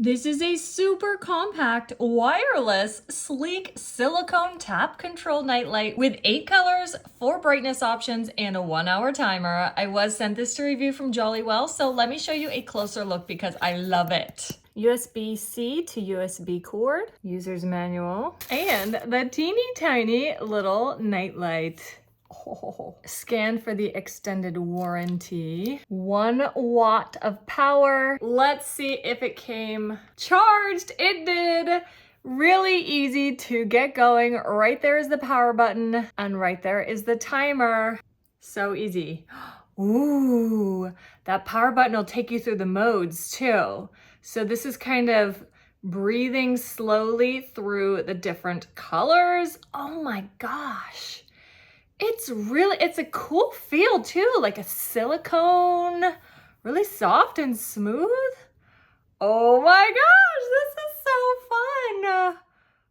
This is a super compact, wireless, sleek silicone tap control nightlight with 8 colors, 4 brightness options, and a 1-hour timer. I was sent this to review from JolyWell, so let me show you a closer look because I love it. USB-C to USB cord, user's manual, and the teeny tiny little nightlight. Oh. Scan for the extended warranty. 1 watt of power. Let's see if it came charged. It did. Really easy to get going. Right there is the power button and right there is the timer. So easy. Ooh, that power button will take you through the modes too. So this is kind of breathing slowly through the different colors. Oh my gosh. It's a cool feel too, like a silicone, really soft and smooth. Oh my gosh, this is so fun.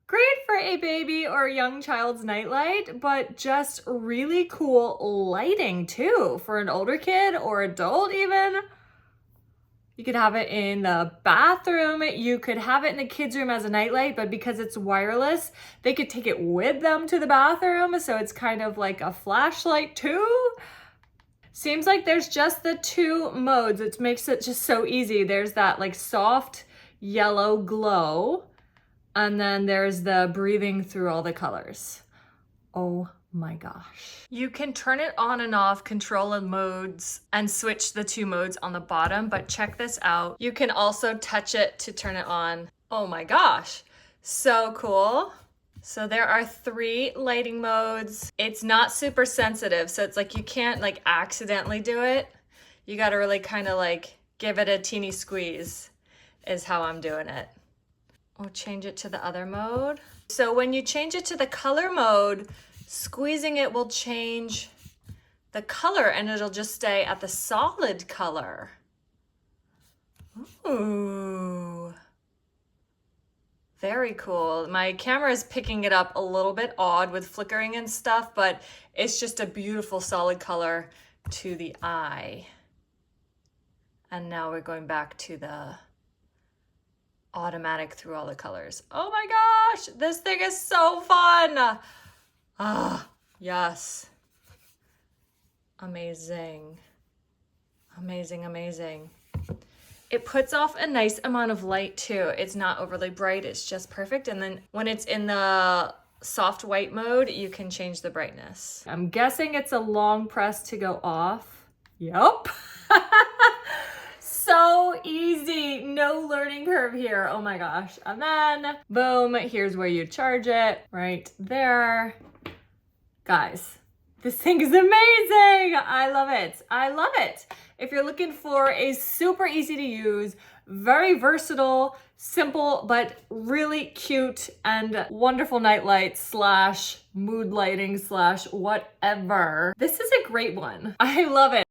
Great for a baby or a young child's nightlight, but just really cool lighting too for an older kid or adult even. You could have it in the bathroom. You could have it in the kids' room as a nightlight, but because it's wireless, they could take it with them to the bathroom. So it's kind of like a flashlight too. Seems like there's just the 2 modes, which makes it just so easy. There's that like soft yellow glow, and then there's the breathing through all the colors. Oh my gosh. You can turn it on and off, control the modes, and switch the 2 modes on the bottom, but check this out. You can also touch it to turn it on. Oh my gosh, so cool. So there are 3 lighting modes. It's not super sensitive, so it's like you can't like accidentally do it. You gotta really kind of like give it a teeny squeeze is how I'm doing it. We'll change it to the other mode. So when you change it to the color mode, squeezing it will change the color and it'll just stay at the solid color. Ooh. Very cool. My camera is picking it up a little bit odd with flickering and stuff, but it's just a beautiful solid color to the eye. And now we're going back to the automatic through all the colors. Oh my gosh, this thing is so fun. Ah, yes. Amazing. Amazing, amazing. It puts off a nice amount of light too. It's not overly bright, it's just perfect. And then when it's in the soft white mode, you can change the brightness. I'm guessing it's a long press to go off. Yup. So easy, no learning curve here. Oh my gosh. And then boom, here's where you charge it right there. Guys, this thing is amazing. I love it. I love it. If you're looking for a super easy to use, very versatile, simple, but really cute and wonderful nightlight slash mood lighting slash whatever, this is a great one. I love it.